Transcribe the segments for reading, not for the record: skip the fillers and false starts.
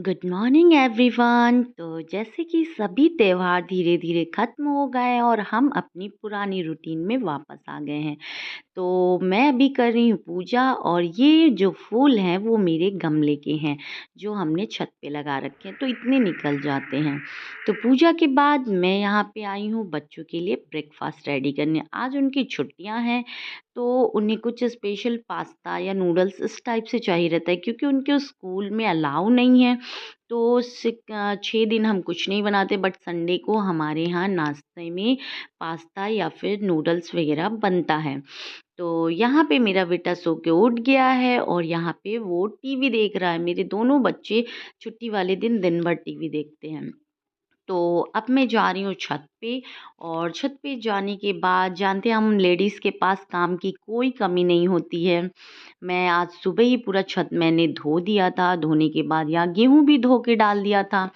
Good morning everyone. तो जैसे कि सभी त्योहार धीरे धीरे ख़त्म हो गए और हम अपनी पुरानी रूटीन में वापस आ गए हैं। तो मैं अभी कर रही हूँ पूजा और ये जो फूल हैं वो मेरे गमले के हैं जो हमने छत पे लगा रखे हैं, तो इतने निकल जाते हैं। तो पूजा के बाद मैं यहाँ पे आई हूँ बच्चों के लिए ब्रेकफास्ट रेडी करने। आज उनकी छुट्टियाँ हैं तो उन्हें कुछ स्पेशल पास्ता या नूडल्स इस टाइप से चाहिए रहता है, क्योंकि उनके स्कूल में अलाउ नहीं है। तो 6 दिन हम कुछ नहीं बनाते, बट संडे को हमारे यहाँ नाश्ते में पास्ता या फिर नूडल्स वगैरह बनता है। तो यहाँ पे मेरा बेटा सो के उठ गया है और यहाँ पे वो टीवी देख रहा है। मेरे दोनों बच्चे छुट्टी वाले दिन दिन भर टीवी देखते हैं। तो अब मैं जा रही हूँ छत पे, और छत पे जाने के बाद जानते हैं हम लेडीज़ के पास काम की कोई कमी नहीं होती है। मैं आज सुबह ही पूरा छत मैंने धो दिया था, धोने के बाद यहाँ गेहूँ भी धो के डाल दिया था।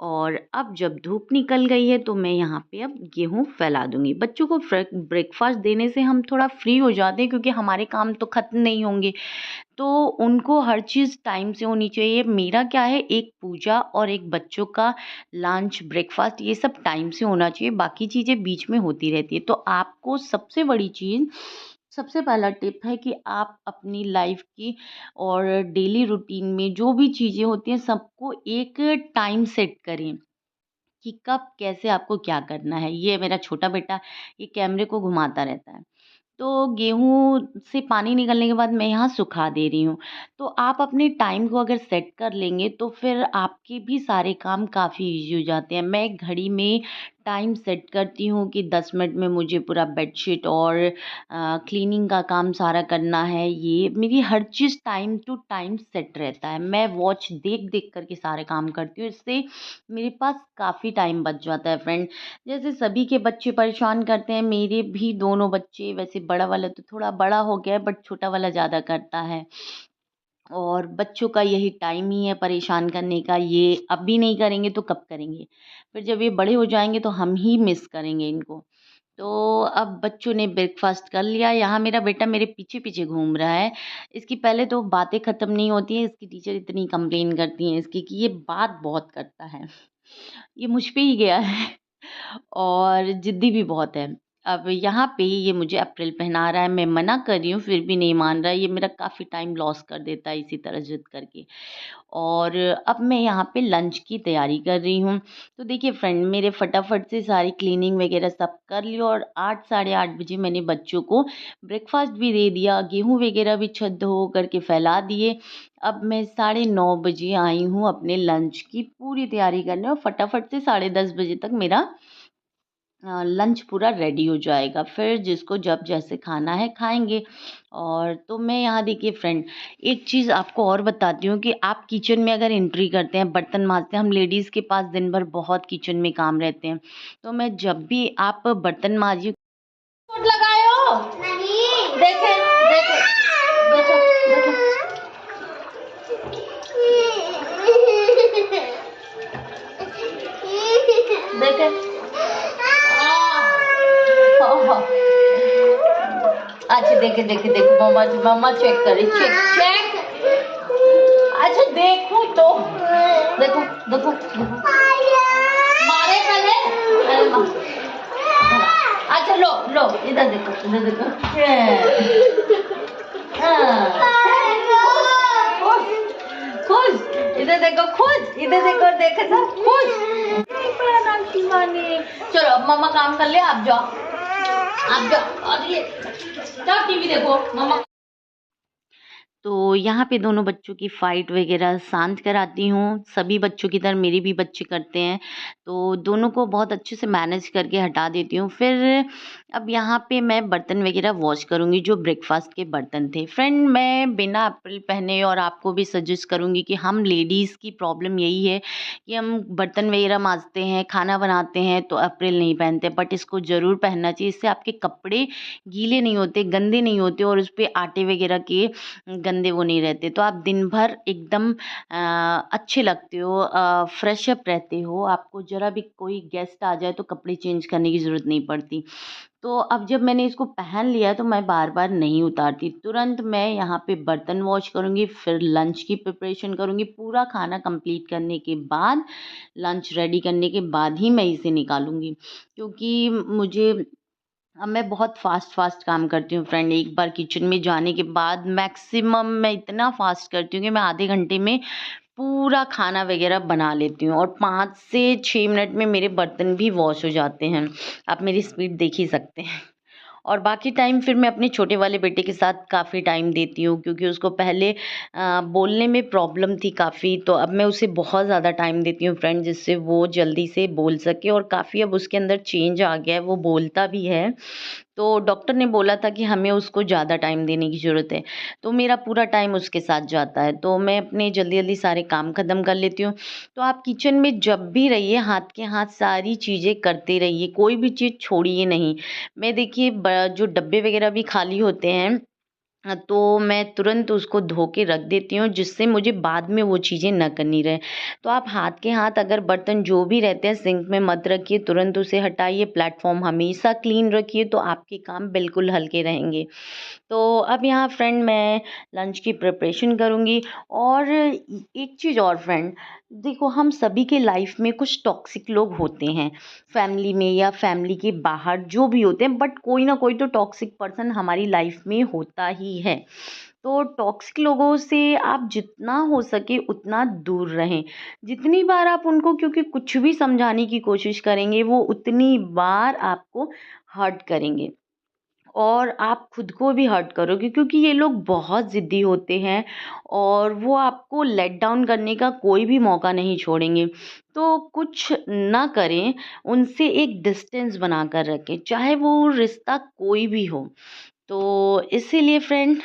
और अब जब धूप निकल गई है तो मैं यहाँ पे अब गेहूँ फैला दूँगी। बच्चों को ब्रेकफ़ास्ट देने से हम थोड़ा फ्री हो जाते हैं, क्योंकि हमारे काम तो ख़त्म नहीं होंगे। तो उनको हर चीज़ टाइम से होनी चाहिए। मेरा क्या है, एक पूजा और एक बच्चों का लंच, ब्रेकफ़ास्ट, ये सब टाइम से होना चाहिए, बाकी चीज़ें बीच में होती रहती है। तो आपको सबसे बड़ी चीज़, सबसे पहला टिप है कि आप अपनी लाइफ़ की और डेली रूटीन में जो भी चीज़ें होती हैं सबको एक टाइम सेट करें कि कब कैसे आपको क्या करना है। ये मेरा छोटा बेटा ये कैमरे को घुमाता रहता है। तो गेहूँ से पानी निकलने के बाद मैं यहाँ सुखा दे रही हूँ। तो आप अपने टाइम को अगर सेट कर लेंगे तो फिर आपके भी सारे काम काफ़ी ईज़ी हो जाते हैं। मैं घड़ी में टाइम सेट करती हूँ कि 10 मिनट में मुझे पूरा बेडशीट और क्लीनिंग का काम सारा करना है। ये मेरी हर चीज़ टाइम टू टाइम सेट रहता है। मैं वॉच देख-देख कर के सारे काम करती हूँ। इससे मेरे पास काफ़ी टाइम बच जाता है फ्रेंड। जैसे सभी के बच्चे परेशान करते हैं, मेरे भी दोनों बच्चे, वैसे बड़ा वाला तो थोड़ा बड़ा हो गया है बट छोटा वाला ज़्यादा करता है। और बच्चों का यही टाइम ही है परेशान करने का, ये अभी नहीं करेंगे तो कब करेंगे? फिर जब ये बड़े हो जाएँगे तो हम ही मिस करेंगे इनको। तो अब बच्चों ने ब्रेकफ़ास्ट कर लिया, यहाँ मेरा बेटा मेरे पीछे-पीछे घूम रहा है। इसकी पहले तो बातें ख़त्म नहीं होती हैं, इसकी टीचर इतनी कंप्लेन करती हैं इसकी कि ये बात बहुत करता है। ये मुझ पे ही गया है और ज़िद्दी भी बहुत है। अब यहाँ पे ये मुझे अप्रैल पहना रहा है, मैं मना कर रही हूँ फिर भी नहीं मान रहा है। ये मेरा काफ़ी टाइम लॉस कर देता है इसी तरह ज़िद करके। और अब मैं यहाँ पे लंच की तैयारी कर रही हूँ। तो देखिए फ्रेंड, मेरे फटाफट से सारी क्लीनिंग वगैरह सब कर ली और 8 साढ़े 8 बजे मैंने बच्चों को ब्रेकफ़ास्ट भी दे दिया, गेहूँ वगैरह भी छत धो करके फैला दिए। अब मैं साढ़े 9 बजे आई हूँ अपने लंच की पूरी तैयारी करने, और फटाफट से साढ़े 10 बजे तक मेरा लंच पूरा रेडी हो जाएगा। फिर जिसको जब जैसे खाना है खाएँगे। और तो मैं यहाँ देखिए फ्रेंड, एक चीज़ आपको और बताती हूँ कि आप किचन में अगर एंट्री करते हैं, बर्तन माँजते हैं, हम लेडीज़ के पास दिन भर बहुत किचन में काम रहते हैं। तो मैं जब भी आप बर्तन माँजिए लगाए हो? नहीं। देखे, देखे, देखो, देखो। देखे। हाँ। अच्छा देखे देखे देखो, मम्मा चेक करे, चेक चेक। अच्छा देखो तो, देखो देखो देखो, मारे पहले। अरे माँ, अच्छा लो लो, इधर देखो, इधर देखो। खुश खुश, इधर देखो खुश, इधर देखो, देखा था खुश। शिवानी, चलो अब मम्मा काम कर ले, आप जाओ, आप जाओ। और ये जाओ टीवी देखो मम्मा। तो यहाँ पे दोनों बच्चों की फ़ाइट वगैरह शांत कराती हूँ। सभी बच्चों की तरह मेरे भी बच्चे करते हैं, तो दोनों को बहुत अच्छे से मैनेज करके हटा देती हूँ। फिर अब यहाँ पे मैं बर्तन वगैरह वॉश करूँगी, जो ब्रेकफ़ास्ट के बर्तन थे। फ्रेंड, मैं बिना अप्रैल पहने और आपको भी सजेस्ट करूँगी कि हम लेडीज़ की प्रॉब्लम यही है कि हम बर्तन वगैरह माँजते हैं, खाना बनाते हैं तो अप्रैल नहीं पहनते, बट इसको ज़रूर पहनना चाहिए। इससे आपके कपड़े गीले नहीं होते, गंदे नहीं होते, और उस पे आटे वगैरह के गंदे वो नहीं रहते। तो आप दिन भर एकदम अच्छे लगते हो, फ्रेश अप रहते हो। आपको ज़रा भी कोई गेस्ट आ जाए तो कपड़े चेंज करने की ज़रूरत नहीं पड़ती। तो अब जब मैंने इसको पहन लिया है तो मैं बार-बार नहीं उतारती। तुरंत मैं यहाँ पे बर्तन वॉश करूँगी, फिर लंच की प्रिपरेशन करूँगी। पूरा खाना कंप्लीट करने के बाद, लंच रेडी करने के बाद ही मैं इसे निकालूँगी। क्योंकि मुझे अब मैं बहुत फ़ास्ट काम करती हूँ फ्रेंड। एक बार किचन में जाने के बाद मैक्सिमम मैं इतना फ़ास्ट करती हूँ कि मैं आधे घंटे में पूरा खाना वग़ैरह बना लेती हूँ और 5 से 6 मिनट में मेरे बर्तन भी वॉश हो जाते हैं। आप मेरी स्पीड देख ही सकते हैं। और बाकी टाइम फिर मैं अपने छोटे वाले बेटे के साथ काफ़ी टाइम देती हूँ, क्योंकि उसको पहले बोलने में प्रॉब्लम थी काफ़ी, तो अब मैं उसे बहुत ज़्यादा टाइम देती हूँ फ्रेंड, जिससे वो जल्दी से बोल सके और काफ़ी अब उसके अंदर चेंज आ गया है, वो बोलता भी है। तो डॉक्टर ने बोला था कि हमें उसको ज़्यादा टाइम देने की ज़रूरत है, तो मेरा पूरा टाइम उसके साथ जाता है, तो मैं अपने जल्दी-जल्दी सारे काम ख़त्म कर लेती हूँ। तो आप किचन में जब भी रहिए, हाथ के हाथ सारी चीज़ें करते रहिए, कोई भी चीज़ छोड़िए नहीं। मैं देखिए जो डब्बे वग़ैरह भी खाली होते हैं, तो मैं तुरंत उसको धो के रख देती हूँ, जिससे मुझे बाद में वो चीज़ें ना करनी रहे। तो आप हाथ के हाथ अगर बर्तन जो भी रहते हैं सिंक में मत रखिए, तुरंत उसे हटाइए, प्लेटफ़ॉर्म हमेशा क्लीन रखिए, तो आपके काम बिल्कुल हल्के रहेंगे। तो अब यहाँ फ्रेंड मैं लंच की प्रिपरेशन करूँगी। और एक चीज़ और फ्रेंड, देखो हम सभी के लाइफ में कुछ टॉक्सिक लोग होते हैं, फैमिली में या फैमिली के बाहर जो भी होते हैं, बट कोई ना कोई तो टॉक्सिक पर्सन हमारी लाइफ में होता ही है। तो टॉक्सिक लोगों से आप जितना हो सके उतना दूर रहें। जितनी बार आप उनको क्योंकि कुछ भी समझाने की कोशिश करेंगे, वो उतनी बार आपको हर्ट करेंगे और आप खुद को भी हर्ट करोगे, क्योंकि ये लोग बहुत ज़िद्दी होते हैं और वो आपको लेट डाउन करने का कोई भी मौका नहीं छोड़ेंगे। तो कुछ ना करें, उनसे एक डिस्टेंस बना कर रखें, चाहे वो रिश्ता कोई भी हो। तो इसीलिए फ्रेंड,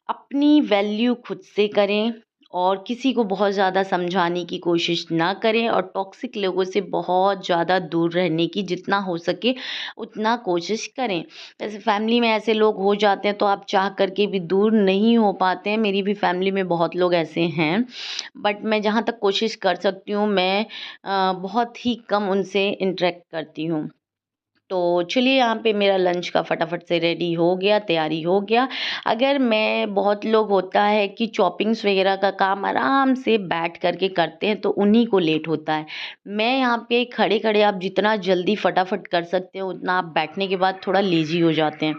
अपनी वैल्यू खुद से करें और किसी को बहुत ज़्यादा समझाने की कोशिश ना करें और टॉक्सिक लोगों से बहुत ज़्यादा दूर रहने की जितना हो सके उतना कोशिश करें। जैसे फैमिली में ऐसे लोग हो जाते हैं तो आप चाह करके भी दूर नहीं हो पाते हैं। मेरी भी फैमिली में बहुत लोग ऐसे हैं, बट मैं जहाँ तक कोशिश कर सकती हूँ, मैं बहुत ही कम उनसे इंटरेक्ट करती हूँ। तो चलिए, यहाँ पे मेरा लंच का फटाफट से रेडी हो गया, तैयारी हो गया। अगर मैं बहुत लोग होता है कि चॉपिंग्स वग़ैरह का काम आराम से बैठ कर के करते हैं तो उन्हीं को लेट होता है। मैं यहाँ पे खड़े-खड़े आप जितना जल्दी फटाफट कर सकते हो उतना आप बैठने के बाद थोड़ा लेज़ी हो जाते हैं।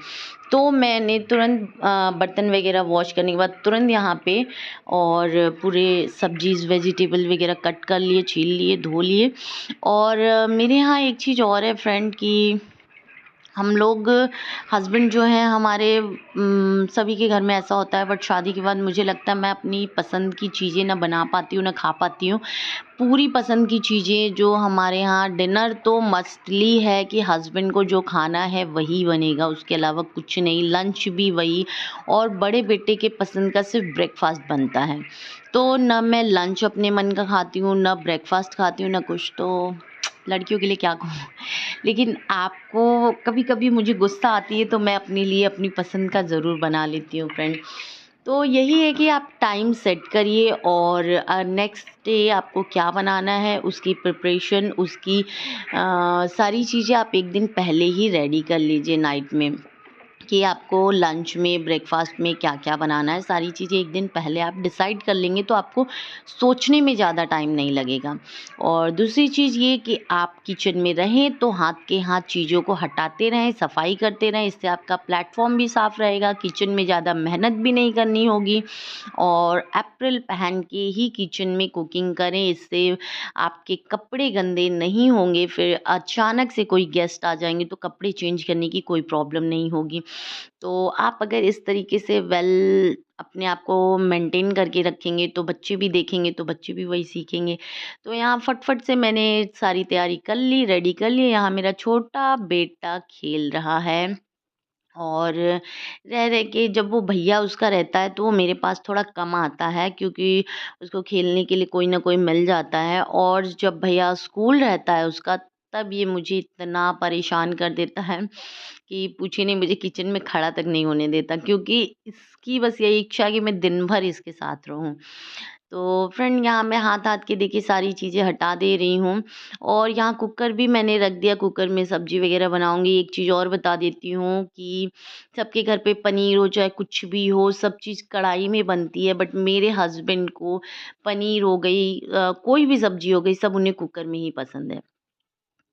तो मैंने तुरंत बर्तन वग़ैरह वॉश करने के बाद तुरंत यहाँ पे और पूरे सब्ज़ीज़ वेजिटेबल वग़ैरह कट कर लिए, छील लिए, धो लिए। और मेरे यहाँ एक चीज़ और है फ्रेंड कि हम लोग हस्बैंड जो हैं हमारे, सभी के घर में ऐसा होता है, बट शादी के बाद मुझे लगता है मैं अपनी पसंद की चीज़ें ना बना पाती हूँ ना खा पाती हूँ। पूरी पसंद की चीज़ें जो हमारे यहाँ, डिनर तो मस्टली है कि हस्बैंड को जो खाना है वही बनेगा, उसके अलावा कुछ नहीं, लंच भी वही। और बड़े बेटे के पसंद का सिर्फ ब्रेकफास्ट बनता है। तो ना मैं लंच अपने मन का खाती हूँ, ना ब्रेकफास्ट खाती हूँ, ना कुछ। तो लड़कियों के लिए क्या कहूँ। लेकिन आपको कभी-कभी मुझे गुस्सा आती है तो मैं अपने लिए अपनी पसंद का ज़रूर बना लेती हूँ फ्रेंड। तो यही है कि आप टाइम सेट करिए और नेक्स्ट डे आपको क्या बनाना है उसकी प्रिपरेशन, उसकी सारी चीज़ें आप 1 दिन पहले ही रेडी कर लीजिए नाइट में। कि आपको लंच में, ब्रेकफ़ास्ट में क्या-क्या बनाना है, सारी चीज़ें 1 दिन पहले आप डिसाइड कर लेंगे तो आपको सोचने में ज़्यादा टाइम नहीं लगेगा। और दूसरी चीज़ ये कि आप किचन में रहें तो हाथ के हाथ चीज़ों को हटाते रहें, सफाई करते रहें, इससे आपका प्लेटफ़ॉर्म भी साफ़ रहेगा, किचन में ज़्यादा मेहनत भी नहीं करनी होगी। और एप्रन पहन के ही किचन में कुकिंग करें, इससे आपके कपड़े गंदे नहीं होंगे। फिर अचानक से कोई गेस्ट आ जाएँगे तो कपड़े चेंज करने की कोई प्रॉब्लम नहीं होगी। तो आप अगर इस तरीके से अपने आप को मेंटेन करके रखेंगे तो बच्चे भी देखेंगे तो बच्चे भी वही सीखेंगे। तो यहाँ फट-फट से मैंने सारी तैयारी कर ली, रेडी कर ली। यहाँ मेरा छोटा बेटा खेल रहा है और रह के जब वो भैया उसका रहता है तो वो मेरे पास थोड़ा कम आता है, क्योंकि उसको खेलने के लिए कोई ना कोई मिल जाता है। और जब भैया स्कूल रहता है उसका, तब ये मुझे इतना परेशान कर देता है कि पूछिए नहीं, मुझे किचन में खड़ा तक नहीं होने देता, क्योंकि इसकी बस यही इच्छा है कि मैं दिन भर इसके साथ रहूँ। तो फ्रेंड यहाँ मैं हाथ-हाथ के देखिए सारी चीज़ें हटा दे रही हूँ और यहाँ कुकर भी मैंने रख दिया, कुकर में सब्ज़ी वग़ैरह बनाऊँगी। एक चीज़ और बता देती हूँ कि सबके घर पे पनीर हो चाहे कुछ भी हो, सब चीज़ कढ़ाई में बनती है, बट मेरे हस्बैंड को पनीर हो गई कोई भी सब्ज़ी हो गई, सब उन्हें कुकर में ही पसंद है।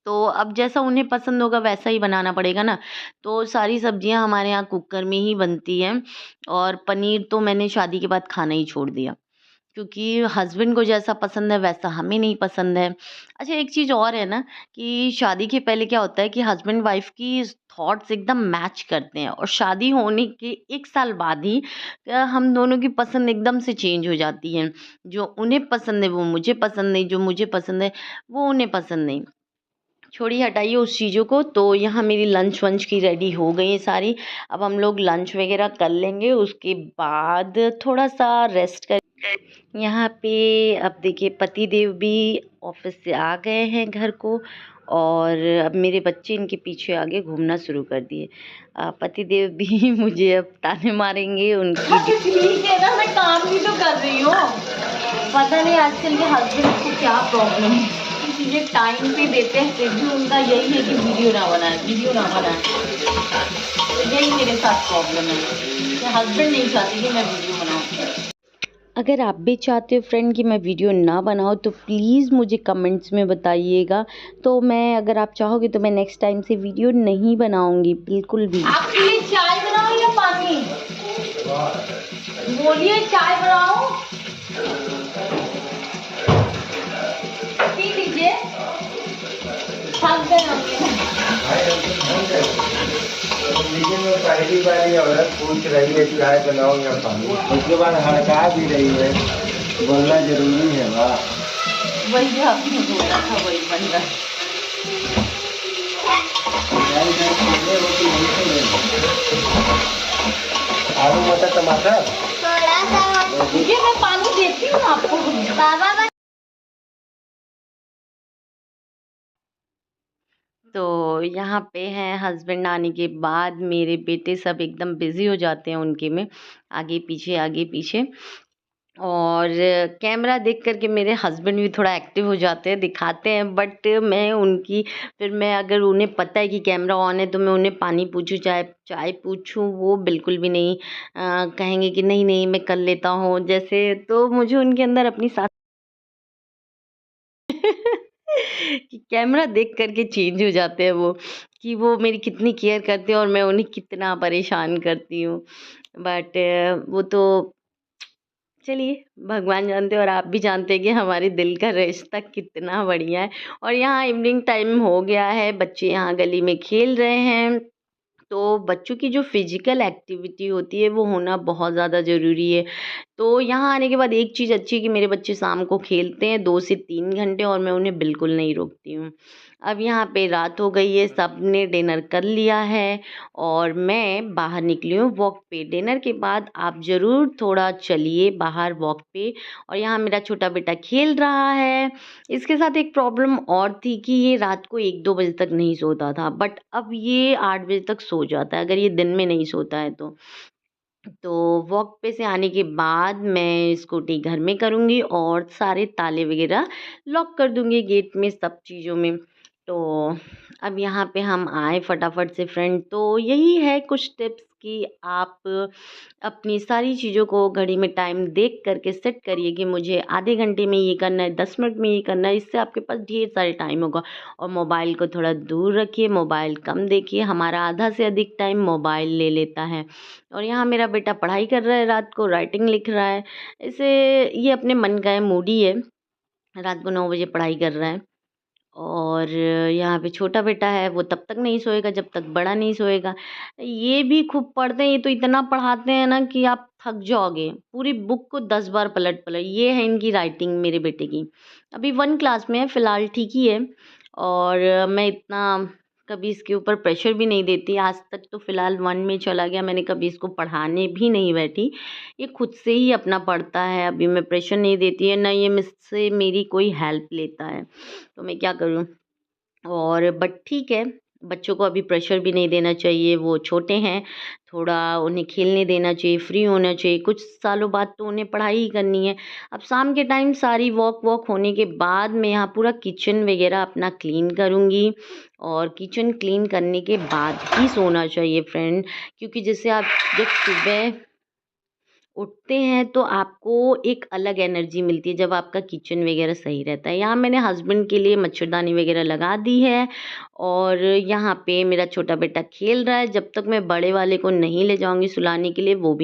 तो अब जैसा उन्हें पसंद होगा वैसा ही बनाना पड़ेगा ना। तो सारी सब्जियाँ हमारे यहाँ कुकर में ही बनती हैं और पनीर तो मैंने शादी के बाद खाना ही छोड़ दिया। क्योंकि हस्बैंड को जैसा पसंद है वैसा हमें नहीं पसंद है। अच्छा एक चीज़ और है ना कि शादी के पहले क्या होता है कि हस्बैंड वाइफ़ की थॉट्स एकदम मैच करते हैं और शादी होने के 1 साल बाद ही हम दोनों की पसंद एकदम से चेंज हो जाती है। जो उन्हें पसंद है वो मुझे पसंद नहीं, जो मुझे पसंद है वो उन्हें पसंद नहीं। छोड़िए हटाइए उस चीज़ों को। तो यहाँ मेरी लंच वंच की रेडी हो गई है सारी। अब हम लोग लंच वग़ैरह कर लेंगे, उसके बाद थोड़ा-सा रेस्ट कर यहाँ पे अब देखिए पतिदेव भी ऑफ़िस से आ गए हैं घर को और अब मेरे बच्चे इनके पीछे आगे घूमना शुरू कर दिए। पतिदेव भी मुझे अब ताने मारेंगे उनकी ठीक है ना, मैं काम भी तो कर रही हूँ। पता नहीं आजकल के हस्बैंड को क्या प्रॉब्लम है कि चीज़ें टाइम पे देते हैं फिर भी उनका यही है कि वीडियो ना बनाए, वीडियो ना बनाए। तो यही मेरे साथ प्रॉब्लम है कि हस्बैंड नहीं चाहते कि मैं वीडियो बनाऊँ। अगर आप भी चाहते हो फ्रेंड कि मैं वीडियो ना बनाऊँ तो प्लीज़ मुझे कमेंट्स में बताइएगा। तो मैं अगर आप चाहोगे तो मैं नेक्स्ट टाइम से वीडियो नहीं बनाऊँगी बिल्कुल भी। आपके लिए चाय बनाऊँ या पानी? बोलिए चाय बनाऊँ? पी लीजिए। थक गए होंगे। लेकिन वो पहली वाली औरत पूछ रही है चाय बनाओ या पानी, उसके बाद हड़का भी रही है, बोलना जरूरी है। वाह वही आपने बोला था वही बन रहा है। आलू मटर टमाटर थोड़ा सा ये मैं पानी देती हूँ आपको। बाबा तो यहाँ पे हैं हस्बैंड आने के बाद मेरे बेटे सब एकदम बिज़ी हो जाते हैं उनके में आगे पीछे और कैमरा देख कर के मेरे हस्बैंड भी थोड़ा एक्टिव हो जाते हैं, दिखाते हैं बट मैं उनकी फिर मैं अगर उन्हें पता है कि कैमरा ऑन है तो मैं उन्हें पानी पूछूँ चाय चाय पूछूँ वो बिल्कुल भी नहीं कहेंगे कि नहीं नहीं मैं कर लेता हूँ जैसे तो मुझे उनके अंदर अपनी सास कि कैमरा देख कर के चेंज हो जाते हैं वो कि वो मेरी कितनी केयर करते हैं और मैं उन्हें कितना परेशान करती हूँ बट वो तो चलिए भगवान जानते हैं और आप भी जानते हैं कि हमारे दिल का रिश्ता कितना बढ़िया है और यहाँ इवनिंग टाइम हो गया है बच्चे यहाँ गली में खेल रहे हैं तो बच्चों की जो फिजिकल एक्टिविटी होती है वो होना बहुत ज़्यादा ज़रूरी है तो यहाँ आने के बाद एक चीज़ अच्छी है कि मेरे बच्चे शाम को खेलते हैं 2 से 3 घंटे और मैं उन्हें बिल्कुल नहीं रोकती हूँ। अब यहाँ पे रात हो गई है, सबने डिनर कर लिया है और मैं बाहर निकली हूँ वॉक पे। डिनर के बाद आप ज़रूर थोड़ा चलिए बाहर वॉक पे और यहाँ मेरा छोटा बेटा खेल रहा है। इसके साथ एक प्रॉब्लम और थी कि ये रात को 1-2 बजे तक नहीं सोता था बट अब ये 8 बजे तक सो जाता है, अगर ये दिन में नहीं सोता है तो। तो वॉक पे से आने के बाद मैं स्कूटी घर में करूँगी और सारे ताले वगैरह लॉक कर दूँगी गेट में सब चीज़ों में। तो अब यहाँ पे हम आए फटाफट से फ्रेंड तो यही है कुछ टिप्स कि आप अपनी सारी चीज़ों को घड़ी में टाइम देख कर के सेट करिए कि मुझे आधे घंटे में ये करना है 10 मिनट में ये करना है इससे आपके पास ढेर सारे टाइम होगा और मोबाइल को थोड़ा दूर रखिए मोबाइल कम देखिए हमारा आधा से अधिक टाइम मोबाइल ले लेता है और यहाँ मेरा बेटा पढ़ाई कर रहा है रात को राइटिंग लिख रहा है ऐसे ये अपने मन का है मूडी है रात को 9 बजे पढ़ाई कर रहा है और यहाँ पे छोटा बेटा है वो तब तक नहीं सोएगा जब तक बड़ा नहीं सोएगा ये भी खूब पढ़ते हैं ये तो इतना पढ़ाते हैं ना कि आप थक जाओगे पूरी बुक को 10 बार पलट पलट ये है इनकी राइटिंग मेरे बेटे की अभी 1 क्लास में है फ़िलहाल ठीक ही है और मैं इतना कभी इसके ऊपर प्रेशर भी नहीं देती आज तक तो फ़िलहाल 1 में चला गया मैंने कभी इसको पढ़ाने भी नहीं बैठी ये खुद से ही अपना पढ़ता है अभी मैं प्रेशर नहीं देती है ना ये मुझसे मेरी कोई हेल्प लेता है तो मैं क्या करूँ और बट ठीक है बच्चों को अभी प्रेशर भी नहीं देना चाहिए, वो छोटे हैं, थोड़ा उन्हें खेलने देना चाहिए, फ्री होना चाहिए। कुछ सालों बाद तो उन्हें पढ़ाई ही करनी है। अब शाम के टाइम सारी वॉक वॉक होने के बाद मैं यहाँ पूरा किचन वगैरह अपना क्लीन करूँगी और किचन क्लीन करने के बाद ही सोना चाहिए फ्रेंड, क्योंकि जैसे आप जब सुबह उठते हैं तो आपको एक अलग एनर्जी मिलती है जब आपका किचन वगैरह सही रहता है। यहाँ मैंने हस्बैंड के लिए मच्छरदानी वगैरह लगा दी है और यहाँ पे मेरा छोटा बेटा खेल रहा है। जब तक मैं बड़े वाले को नहीं ले जाऊँगी सुलाने के लिए वो भी